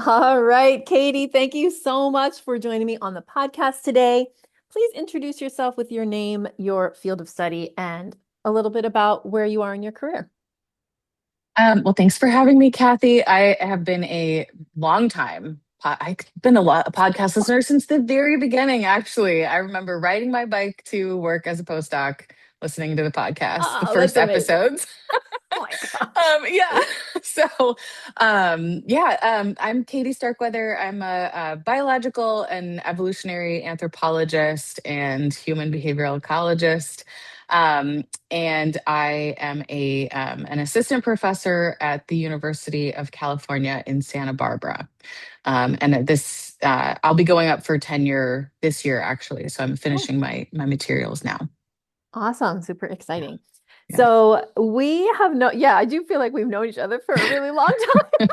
All right, Katie, thank you so much for joining me on the podcast today. Please introduce yourself with your name, your field of study, and a little bit about where you are in your career. Well, thanks for having me, Kathy. I have been a long time. I've been a podcast listener since the very beginning, actually. I remember riding my bike to work as a postdoc, listening to the podcast, the Oh, that's first amazing. episodes. Oh my gosh. Yeah. So, I'm Katie Starkweather. I'm a biological and evolutionary anthropologist and human behavioral ecologist. Um, and I am an assistant professor at the University of California in Santa Barbara. I'll be going up for tenure this year, actually. So I'm Oh, finishing my materials now. awesome. Super exciting. Yeah. So we have yeah, I do feel like we've known each other for a really long time.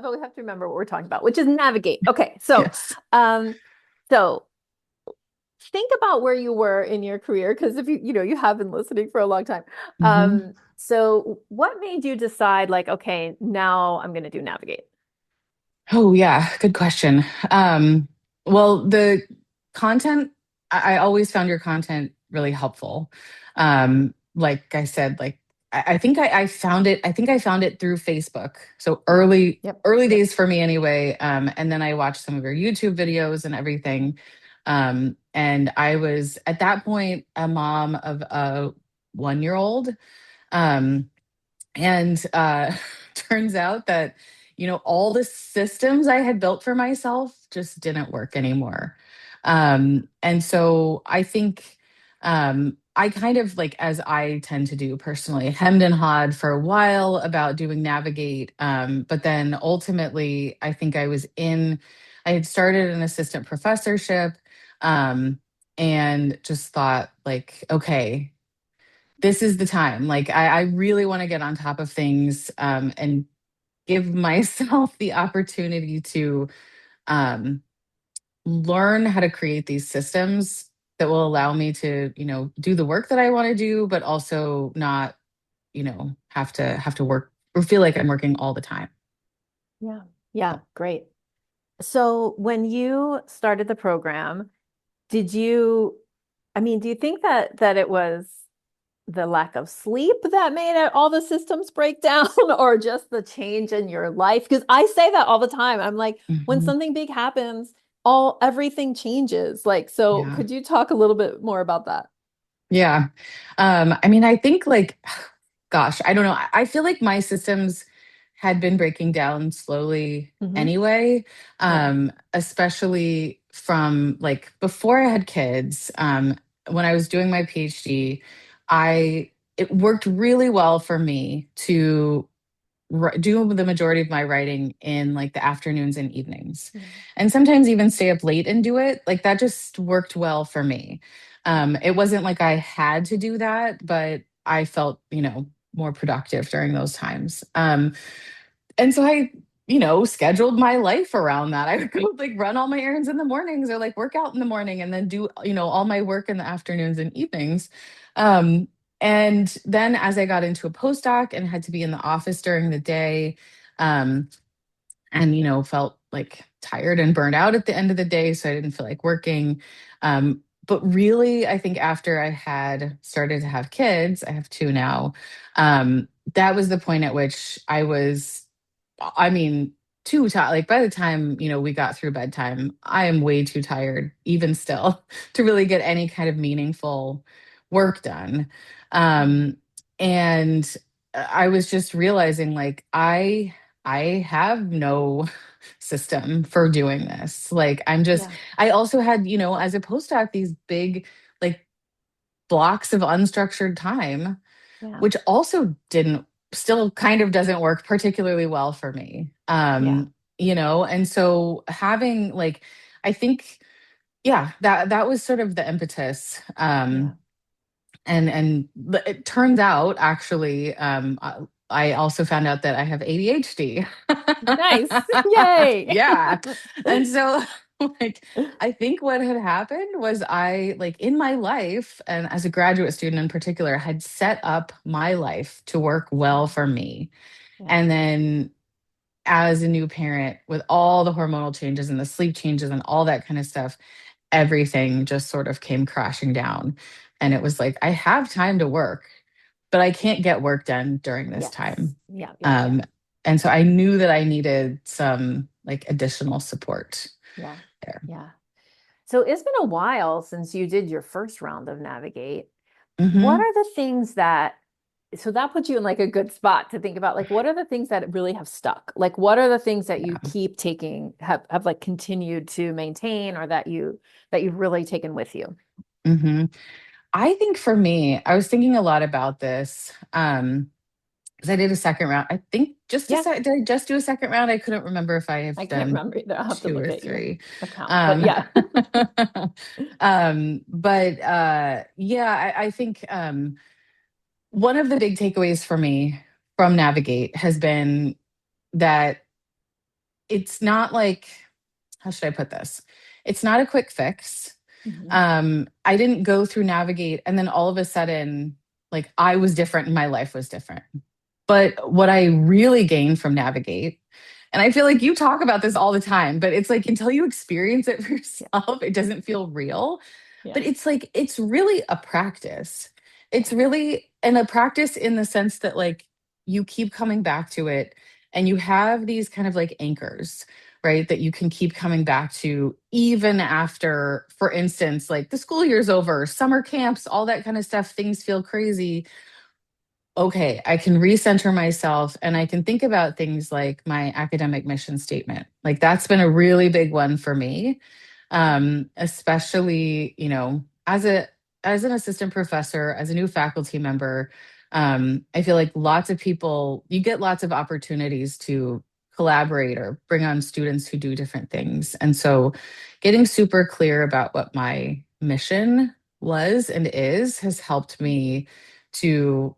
But we have to remember what we're talking about, which is navigate. Okay, Yes. um, so think about where you were in your career, because if you have been listening for a long time. hmm So what made you decide like, okay, now I'm going to do navigate? Oh, yeah. Good question. Well, the content, I always found your content really helpful. Like I said, I think I found it, I think I found it through Facebook. So Yeah. early, Yep. early Yep. days for me anyway. And then I watched some of your YouTube videos and everything. And I was at that point a mom of a 1 year old. Um, and turns out that, all the systems I had built for myself just didn't work anymore. And so I think I kind of like, as I tend to do personally, hemmed and hawed for a while about doing navigate. But then ultimately, I had started an assistant professorship, um, and just thought, like, okay, this is the time. Like, I really want to get on top of things, and give myself the opportunity to um, learn how to create these systems that will allow me to, do the work that I want to do, but also not, have to work or feel like I'm working all the time. Yeah. Yeah. Great. So when you started the program, did you, I mean, do you think that it was the lack of sleep that made all the systems break down, or just the change in your life? Because I say that all the time. I'm like, when Mhm. something big happens, everything changes. Like, so Yeah. could you talk a little bit more about that? Yeah. I mean, I think, like, gosh, I don't know. I feel like my systems had been breaking down slowly Hmm. anyway, Yeah. especially from like before I had kids. When I was doing my PhD, it worked really well for me to do the majority of my writing in like the afternoons and evenings, Yeah. and sometimes even stay up late and do it. Like, that just worked well for me. It wasn't like I had to do that, but I felt, more productive during those times. And so I, scheduled my life around that. I would go like run all my errands in the mornings, or like work out in the morning, and then do, all my work in the afternoons and evenings. Um, and then as I got into a postdoc and had to be in the office during the day, um, and, felt like tired and burned out at the end of the day, so I didn't feel like working. But really, I think after I had started to have kids, I have two now, that was the point at which I mean, too tired. Like, by the time, we got through bedtime, I am way too tired, even still, to really get any kind of meaningful work done. Um, and I was just realizing, like, I have no system for doing this. Like, Yeah. I also had, as a postdoc, these big, like, blocks of unstructured time, Yeah. which also still kind of doesn't work particularly well for me. Yeah. And so having, like, I think, yeah, that was sort of the impetus. Yeah. And it turns out, actually, I also found out that I have ADHD. Nice. Yay. Yeah. And so, like, I think what had happened was, I, like, in my life, and as a graduate student in particular, had set up my life to work well for me. Yeah. And then as a new parent, with all the hormonal changes and the sleep changes and all that kind of stuff, everything just sort of came crashing down. And it was like, I have time to work, but I can't get work done during this Yes. time. Yeah. Yeah. Um, and so I knew that I needed some like additional support Yeah. there. Yeah. So it's been a while since you did your first round of Navigate. What Hmm. are the things that, so that puts you in like a good spot to think about, like, what are the things that really have stuck? Like, what are the things that you keep taking, have like continued to maintain or that you've really taken with you? Hmm. I think for me, I was thinking a lot about this. Because I did a second round. I think Yeah. did I just do a second round? I couldn't remember if I have I can't done remember either. I'll have to two look or at your three. account, but Um, yeah. but yeah, I think one of the big takeaways for me from Navigate has been that it's not like, how should I put this? It's not a quick fix. Mhm. I didn't go through Navigate and then all of a sudden, like I was different and my life was different. But what I really gained from Navigate, and I feel like you talk about this all the time, but it's like until you experience it for Yeah. yourself, it doesn't feel real. But Yeah. it's like, it's really a practice. It's Yeah. really, and a practice in the sense that like you keep coming back to it and you have these kind of like anchors, right? That you can keep coming back to even after, for instance, like the school year's over, summer camps, all that kind of stuff, things feel crazy. Okay, I can recenter myself and I can think about things like my academic mission statement. Like that's been a really big one for me. Especially, as an assistant professor, as a new faculty member, I feel like lots of people, you get lots of opportunities to collaborate or bring on students who do different things. And so getting super clear about what my mission was and is has helped me to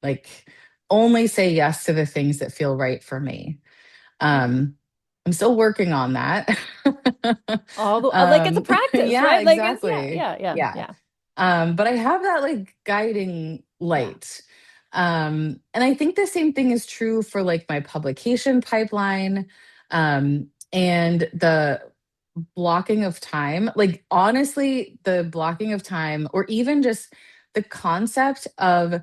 like only say yes to the things that feel right for me. Yeah. Um, I'm still working on that. All the like it's a practice, Yeah, right? Like it's exactly. Yeah. yeah. But I have that like guiding Yeah. light. And I think the same thing is true for like my publication pipeline, and the blocking of time. Like honestly, the blocking of time, or even just the concept of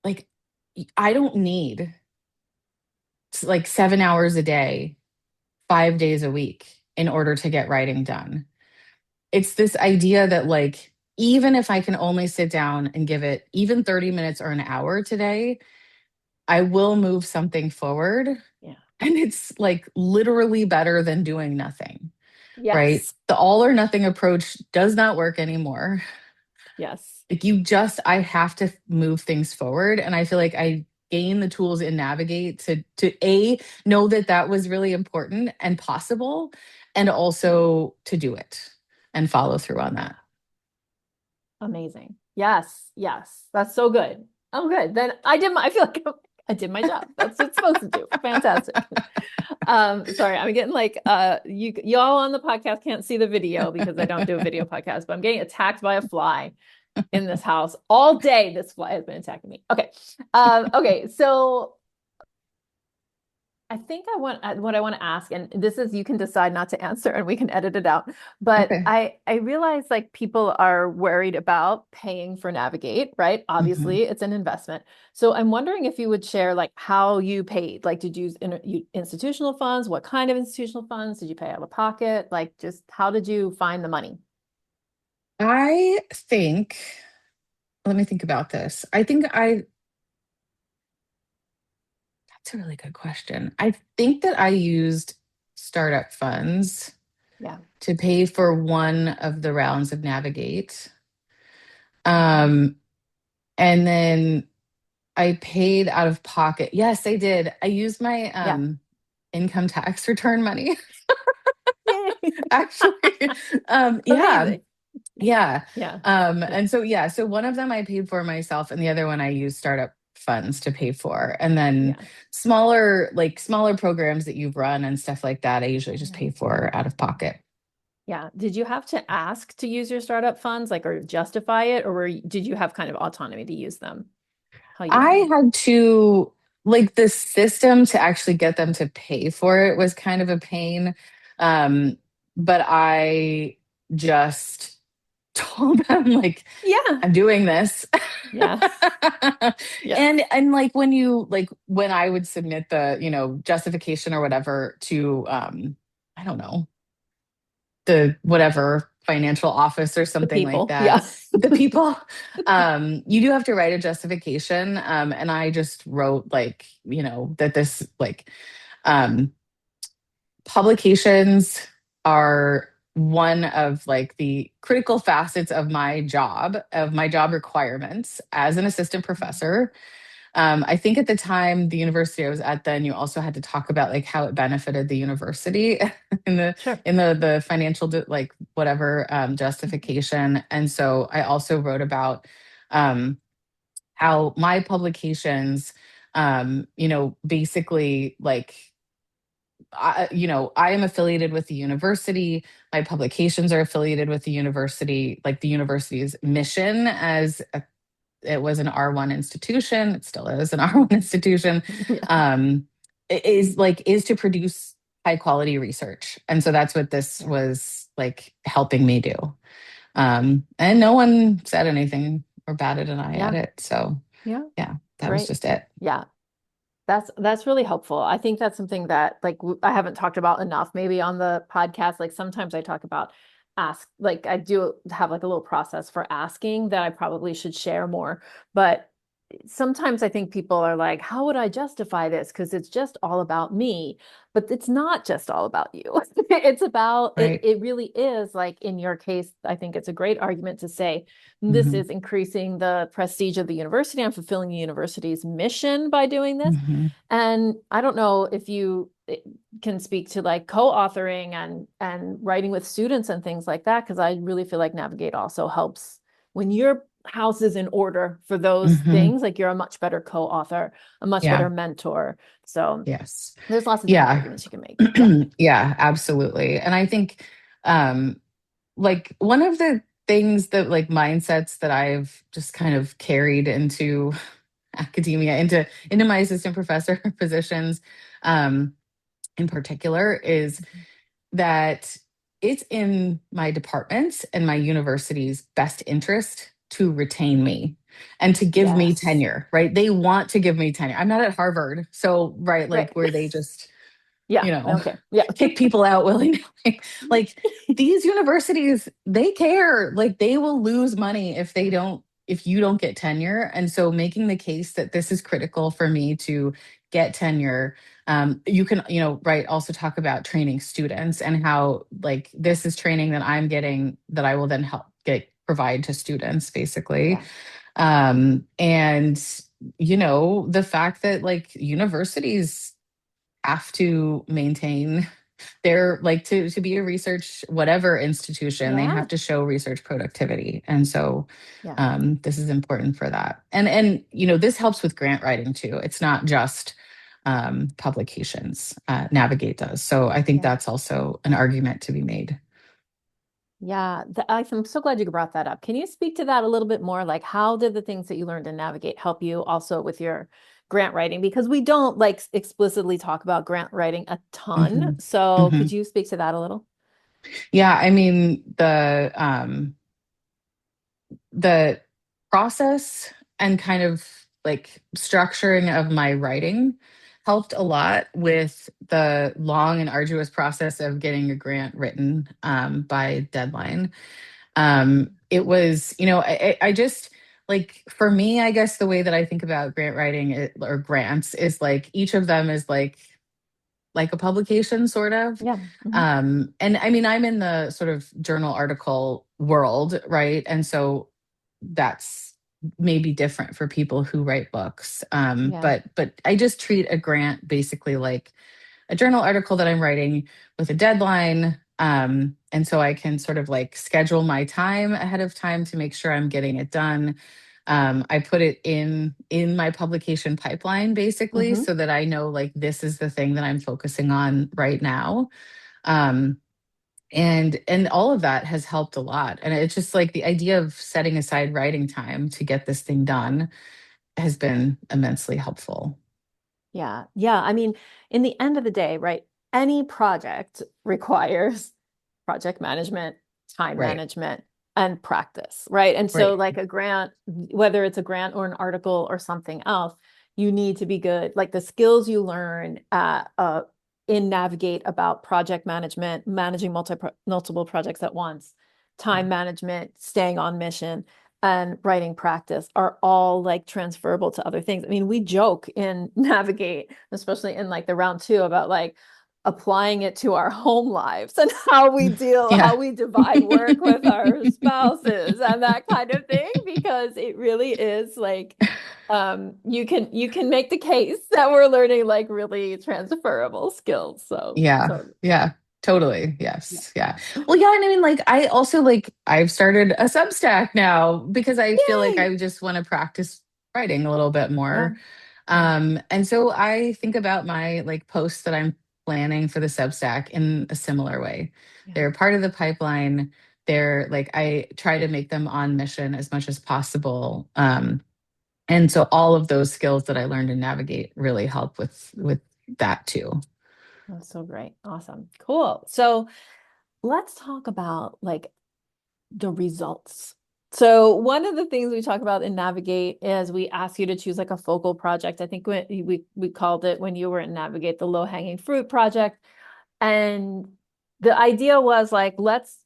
like I don't need like 7 hours a day, 5 days a week in order to get writing done. It's this idea that like even if I can only sit down and give it even 30 minutes or an hour today, I will move something forward. Yeah. And it's like literally better than doing nothing, right? Yes. The all or nothing approach does not work anymore. Yes. Like I have to move things forward. And I feel like I gain the tools in Navigate to A, know that that was really important and possible, and also to do it and follow through on Yeah. that. Amazing. Yes. Yes. That's so good. Oh, good. Then I feel like I did my job. That's what it's supposed to do. Fantastic. Sorry, I'm getting like y'all on the podcast can't see the video because I don't do a video podcast, but I'm getting attacked by a fly in this house all day. This fly has been attacking me. Okay. Okay, so I think I want what I want to ask, and this is you can decide not to answer and we can edit it out. But Okay. I realize like people are worried about paying for Navigate, right? Mhm. Obviously, it's an investment. So I'm wondering if you would share like how you paid. Like, did you use institutional funds? What kind of institutional funds? Did you pay out of pocket? Like, just how did you find the money? I think, let me think about this. That's a really good question. I think that I used startup funds Yeah. to pay for one of the rounds of Navigate. Mhm. Um, and then I paid out of pocket. Yes, I did. I used my Yeah. income tax return money, Yay. actually. Yeah, Amazing. yeah. Yeah. Yeah. And so yeah, so one of them I paid for myself, and the other one I used startup funds to pay for. And then Yeah. smaller programs that you've run and stuff like that, I usually just Yeah. pay for out of pocket. Yeah. Did you have to ask to use your startup funds, like, or justify it, or did you have kind of autonomy to use them how you I wanted? had to. like the system to actually get them to pay for it was kind of a pain. Um, but I just told them like Yeah. I'm doing this. Yes. Yes. And like when you like when I would submit the, justification or whatever to I don't know, the whatever financial office or The something like people. Yeah. that, the people, you do have to write a justification. And I just wrote like, that this like um publications are one of like the critical facets of my job requirements as an assistant professor. I think at the time, the university I was at then, you also had to talk about like how it benefited the university in the Sure. the financial like whatever justification. And so I also wrote about um, how my publications, basically like I am affiliated with the university. My publications are affiliated with the university, like the university's mission as it was an R1 institution, it still is an R1 institution, Yeah. um, is to produce high quality research. And so that's what this Yeah. was like helping me do. And no one said anything or batted an eye at Yeah. it. So Yeah. yeah, that was Great. just it. Yeah. That's really helpful. I think that's something that like I haven't talked about enough maybe on the podcast. Like sometimes I talk about like I do have like a little process for asking that I probably should share more. But sometimes I think people are like, how would I justify this? Because it's just all about me. But it's not just all about you. It's about it, Right. it really is like in your case, I think it's a great argument to say this Hmm. is increasing the prestige of the university. I'm fulfilling the university's mission by doing this. Hmm. And I don't know if you can speak to like co-authoring and writing with students and things like that, because I really feel like Navigate also helps when your house is in order for those Hmm. things, like you're a much better co-author, a much Yeah. better mentor. So Yes. there's lots of different Yeah. arguments you can make. Yeah. Yeah, absolutely. And I think um like one of the things that like mindsets that I've just kind of carried into academia, into my assistant professor positions, um, in particular, is that it's in my department's and my university's best interest to retain me and to give me Yes. tenure, right? They want to give me tenure. I'm not at Harvard, so right, like Right. where they just Yeah. you They know, don't care. Yeah. kick people out willy-nilly. Like these universities, they care. Like they will lose money if you don't get tenure. And so making the case that this is critical for me to get tenure. You can, right, also talk about training students and how like this is training that I'm getting that I will then help provide to students basically. Yeah. And the fact that like universities have to maintain their like to be a research whatever institution, they Yeah. have to show research productivity. And so Yeah. this is important for that. And this helps with grant writing too. It's not just publications. Navigate does. So I think Yeah. that's also an argument to be made. Yeah, I'm so glad you brought that up. Can you speak to that a little bit more? Like, how did the things that you learned in Navigate help you also with your grant writing? Because we don't like explicitly talk about grant writing a ton. Hmm. So Hmm. could you speak to that a little? Yeah, I mean the process and kind of like structuring of my writing helped a lot with the long and arduous process of getting a grant written by deadline. It was, I just like for me, I guess the way that I think about grant writing or grants is like each of them is like a publication sort of. Yeah. Hmm. And I mean, I'm in the sort of journal article world, right? And so that's maybe different for people who write books. Yeah. But I just treat a grant basically like a journal article that I'm writing with a deadline. And so I can sort of like schedule my time ahead of time to make sure I'm getting it done. I put it in my publication pipeline basically Hmm. so that I know like this is the thing that I'm focusing on right now. Um, and all of that has helped a lot. And it's just like the idea of setting aside writing time to get this thing done has been immensely helpful. Yeah. Yeah. I mean, in the end of the day, right? Any project requires project management, time Right. management, and practice, right? And so, Right. like a grant, whether it's a grant or an article or something else, you need to be good. Like the skills you learn in Navigate about project management, managing multiple projects at once, Yeah. time management, staying on mission, and writing practice are all like transferable to other things. I mean, we joke in Navigate, especially in like the round two, about like applying it to our home lives and how Yeah. we divide work with our spouses and that kind of thing, because it really is like you can make the case that we're learning like really transferable skills. So Yeah. totally. Yeah. Totally. Yeah. Yes. Yeah. Well, yeah, and I mean like I also like I've started a Substack now because I feel like Yay. I just want to practice writing a little bit Yeah. more. Yeah. And so I think about my like posts that I'm planning for the Substack in a similar way. Yeah. They're part of the pipeline. They're like I try to make them on mission as much as possible. And so all of those skills that I learned to navigate really help with that too. That's so great. Awesome. Cool. So let's talk about like the results. So one of the things we talk about in Navigate is we ask you to choose like a focal project. I think we called it when you were in Navigate the low hanging fruit project. And the idea was like let's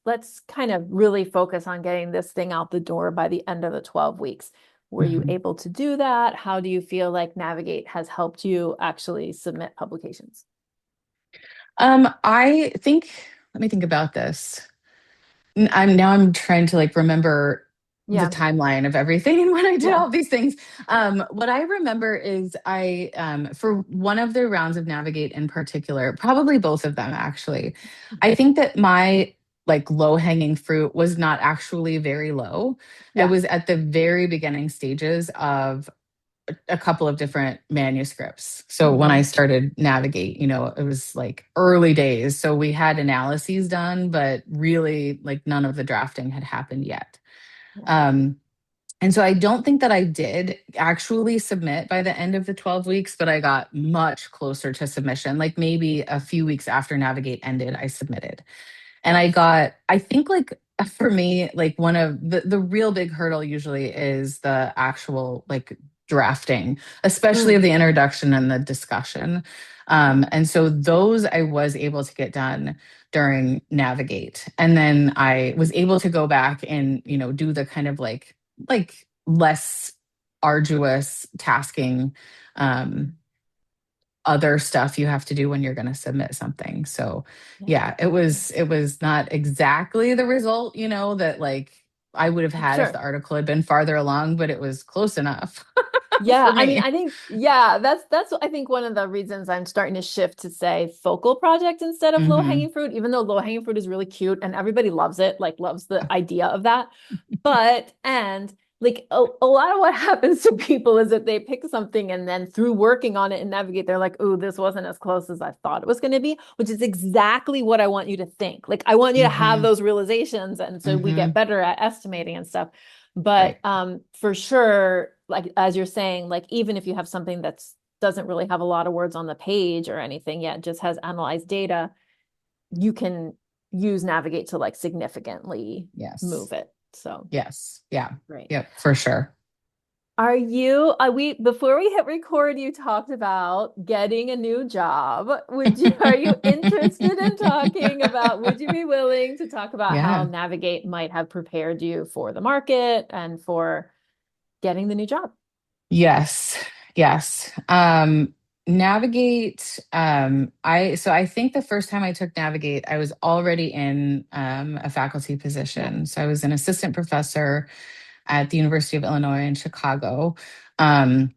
kind of really focus on getting this thing out the door by the end of the 12 weeks. Were you Mhm. able to do that? How do you feel like Navigate has helped you actually submit publications? I think, let me think about this. I'm trying to like remember the Yeah. timeline of everything and when I did Yeah. all these things. What I remember is I, for one of the rounds of Navigate in particular, probably both of them actually, I think that my like low hanging fruit was not actually very low. It Yeah. was at the very beginning stages of a couple of different manuscripts. So when I Hmm. started Navigate, it was like early days. So we had analyses done, but really like none of the drafting had happened yet. Yeah. Um, and so I don't think that I did actually submit by the end of the 12 weeks, but I got much closer to submission. Like maybe a few weeks after Navigate ended, I submitted. And Yeah. I think like for me, like one of the real big hurdle usually is the actual like drafting, especially of Mm. the introduction and the discussion. And so those I was able to get done during Navigate. And then I was able to go back and, do the kind of like less arduous tasking um other stuff you have to do when you're going to submit something. So, Yeah. yeah, it was not exactly the result, that like I would have had if the Sure. article had been farther along, but it was close enough for Yeah, I mean, me. I think yeah, that's I think one of the reasons I'm starting to shift to say focal project instead of low Hmm. hanging fruit, even though low hanging fruit is really cute and everybody loves it, like loves the idea of that. But and like a lot of what happens to people is that they pick something and then through working on it and navigate, they're like, "Ooh, this wasn't as close as I thought it was going to be," which is exactly what I want you to think. Like I want you to have Hmm. those realizations, and so we get Hmm. better at estimating and stuff. But Right. for sure, like as you're saying, like even if you have something that's doesn't really have a lot of words on the page or anything yet, just has analyzed data, you can use Navigate to like significantly Yes. move it. So Yes. Yeah. great. Yep, for sure. Are we before we hit record, you talked about getting a new job. Are you interested in talking about, would you be willing to talk about how Yeah. Navigate might have prepared you for the market and for getting the new job? Yes. Yes. Navigate. I think the first time I took Navigate, I was already in a faculty Yeah. position. So I was an assistant professor at the University of Illinois in Chicago, um,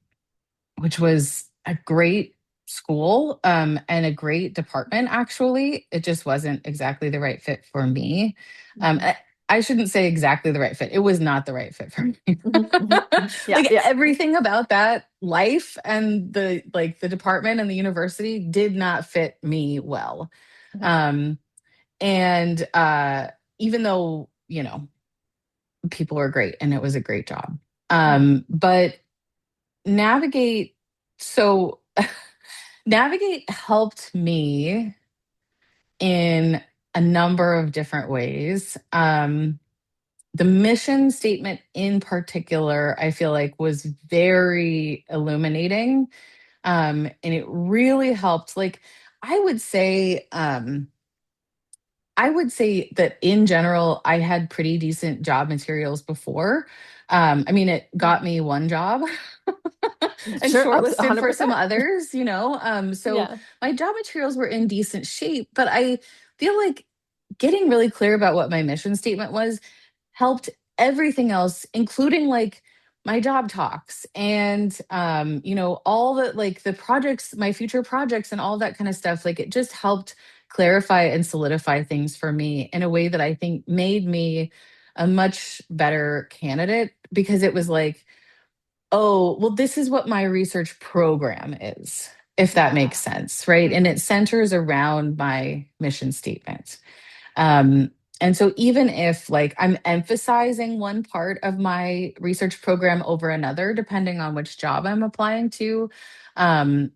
which was a great school and a great department, actually. It just wasn't exactly the right fit for me. Um, Mhm. I, I shouldn't say exactly the right fit. It was not the right fit for me. Mhm, mhm, mhm. Yeah, Like yeah. everything about that life and the department and the university did not fit me well. Okay. Um, and even though, people were great and it was a great job. Yeah. But navigate so Navigate helped me in a number of different ways. The mission statement in particular, I feel like was very illuminating. And it really helped. Like, I would say, I would say that in general, I had pretty decent job materials before. I mean, it Yeah. got me one job and Sure, shortlisted for some 100%. others, you know. So Yeah. my job materials were in decent shape, but I feel like getting really clear about what my mission statement was helped everything else, including like my job talks and all the like the projects, my future projects and all that kind of stuff. Like it just helped clarify and solidify things for me in a way that I think made me a much better candidate because it was like, oh, well, this is what my research program is, if that makes Yeah. sense, right? And Hmm. it centers around my mission statement. Um, and so even if like I'm emphasizing one part of my research program over another, depending on which job I'm applying to, um,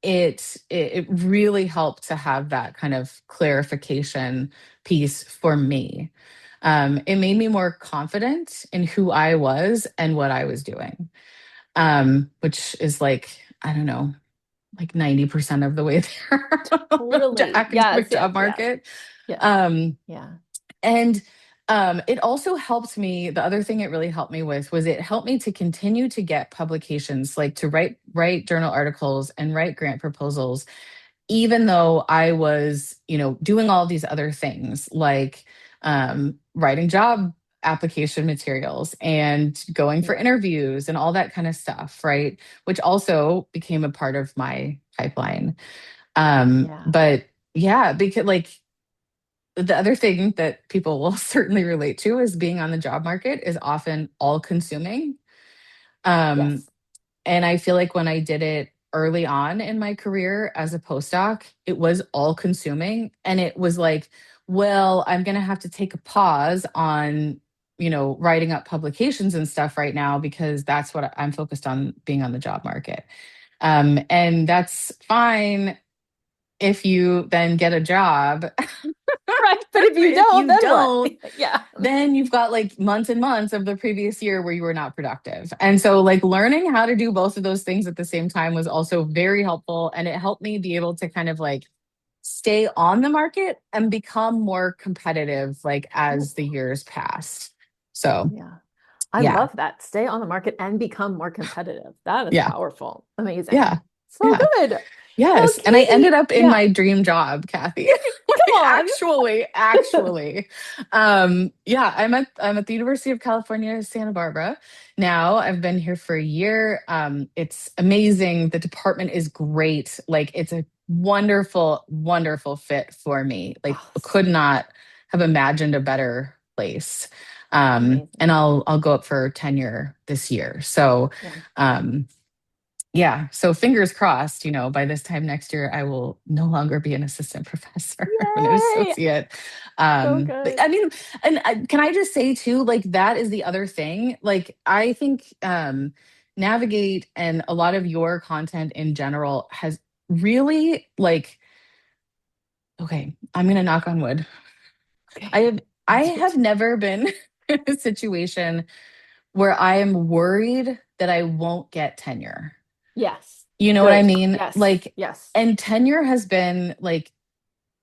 it really helped to have that kind of clarification piece for me. It made me more confident in who I was and what I was doing, which is like, I don't know, like 90% of the way there the Totally. Yes, academic yes, job yes. market. Yes. Um, Yeah. and it also helped me. The other thing it really helped me with was it helped me to continue to get publications, like to write journal articles and write grant proposals, even though I was, doing all these other things like writing job application materials and going for Yeah. interviews and all that kind of stuff, right? Which also became a part of my pipeline. Yeah. But yeah, because like the other thing that people will certainly relate to is being on the job market is often all consuming. Um, Yes. and I feel like when I did it early on in my career as a postdoc, it was all consuming. And it was like, well, I'm going to have to take a pause on, writing up publications and stuff right now because that's what I'm focused on being on the job market. And that's fine if you then get a job. Right. But if you If don't, you then what? don't, Yeah. then you've got like months and months of the previous year where you were not productive. And so, like, learning how to do both of those things at the same time was also very helpful. And it helped me be able to kind of like stay on the market and become more competitive, like, Ooh, as the years passed. So, yeah. I yeah, love that. Stay on the market and become more competitive. That is yeah, powerful. Amazing. yeah, So yeah. good. Well, Yes. And I ended Katie, up in yeah, my dream job, Kathy. come Like, on. actually. Yeah, I'm at the University of California, Santa Barbara. Now I've been here for a year. It's amazing. The department is great. Like it's a wonderful, wonderful fit for me. Like Oh, could so not have imagined a better place. And amazing. I'll go up for tenure this year. So Yeah. um yeah. So fingers crossed, by this time next year, I will no longer be an assistant professor, I'm an Yay. associate. So But good. I mean, and can I just say too, like that is the other thing. Like I think Navigate and a lot of your content in general has really like, okay, I'm gonna knock on wood. I Okay. have I Do have it. never been in a situation where I am worried that I won't get tenure. Yes. You know what I Good. mean? Yes. Like, Yes. and tenure has been like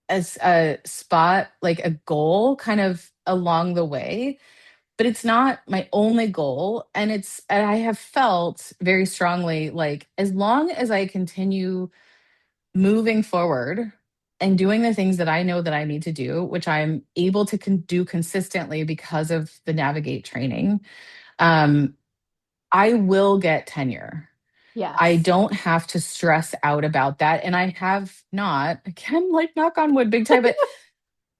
as a spot, like a goal kind of along the way, but it's not my only goal. And I have felt very strongly like as long as I continue moving forward and doing the things that I know that I need to do, which I'm able to do consistently because of the Navigate training, um, I will get tenure. I Yes. don't have to stress out about that. And I have not, again, like knock on wood, big time, but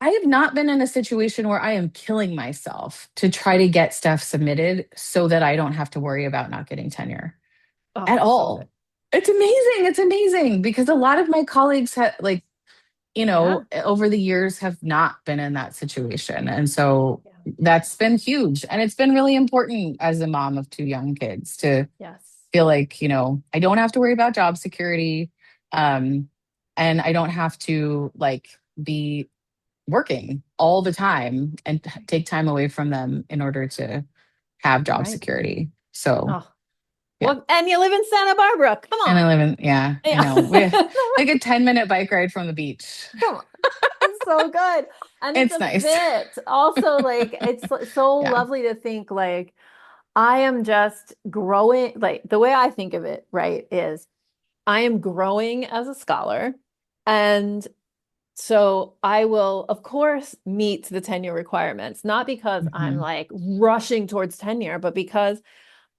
I have not been in a situation where I am killing myself to try to get stuff submitted so that I don't have to worry about not getting tenure Oh, at so good. all. It's amazing. It's amazing because a lot of my colleagues have, like, Yeah. over the years have not been in that situation. And so Yeah. that's been huge. And it's been really important as a mom of two young kids to Yes. feel like, I don't have to worry about job security. Um, and I don't have to like be working all the time and take time away from them in order to have job Right. security. So, Oh, yeah. well, and you live in Santa Barbara. Come And I on. live in, yeah, I Yeah. know. We like a 10-minute bike ride from the beach. Come on. It's so good. And it's It's a nice. fit. Also, like, it's so Yeah. lovely to think, like, I am just growing. Like, the way I think of it, right, is I am growing as a scholar. And so I will, of course, meet the tenure requirements, not because I'm Hmm. like rushing towards tenure, but because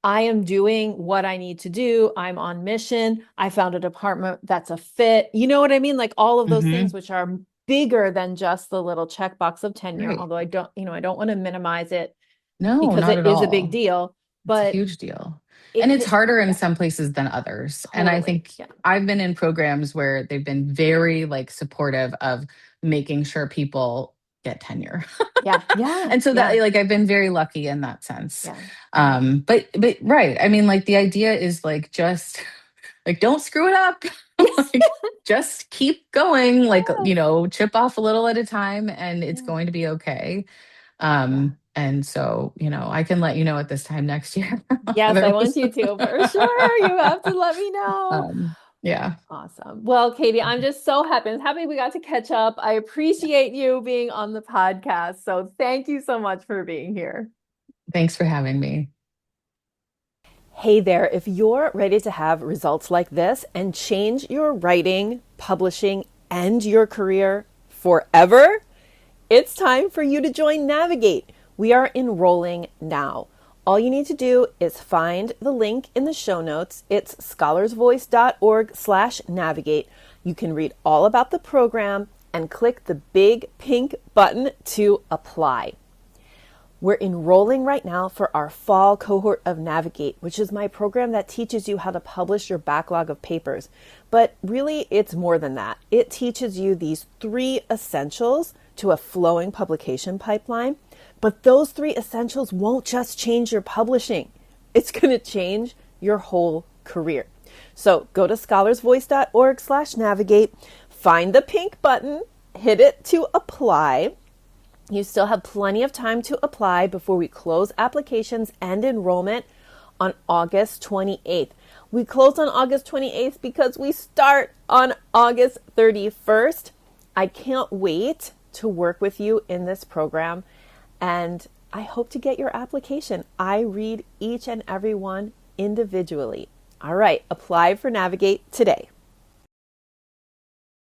I am doing what I need to do. I'm on mission. I found a department that's a fit. You know what I mean? Like all of those things, Hmm. which are bigger than just the little checkbox of tenure. Right. Although I don't want to minimize it No, because not it at is a big all. deal, It's a but huge deal. it And it's hits, harder in yeah, some places than others. And I totally. think Yeah. I've been in programs where they've been very like supportive of making sure people get tenure. Yeah. Yeah. And so that Yeah. like I've been very lucky in that sense. Yeah. Yeah. But right. I mean like the idea is like just like don't screw it up. Yes. Like just keep going like Yes. chip off a little at a time and it's Yeah. going to be okay. Yeah. And so, I can let you know at this time next year how Yes, I there want was. you to for sure. You have to let me know. Yeah. Awesome. Well, Katie, I'm just so happy. I'm happy we got to catch up. I appreciate you being on the podcast. So thank you so much for being here. Thanks for having me. Hey there, if you're ready to have results like this and change your writing, publishing, and your career forever, it's time for you to join Navigate. We are enrolling now. All you need to do is find the link in the show notes. It's scholarsvoice.org/navigate. You can read all about the program and click the big pink button to apply. We're enrolling right now for our fall cohort of Navigate, which is my program that teaches you how to publish your backlog of papers. But really, it's more than that. It teaches you these 3 essentials to a flowing publication pipeline. But those 3 essentials won't just change your publishing, it's going to change your whole career. So go to scholarsvoice.org/navigate, find the pink button, hit it to apply. You still have plenty of time to apply before we close applications and enrollment on August 28th. We close on August 28th because we start on August 31st. I can't wait to work with you in this program, and I hope to get your application. I read each and every one individually. All right, apply for Navigate today.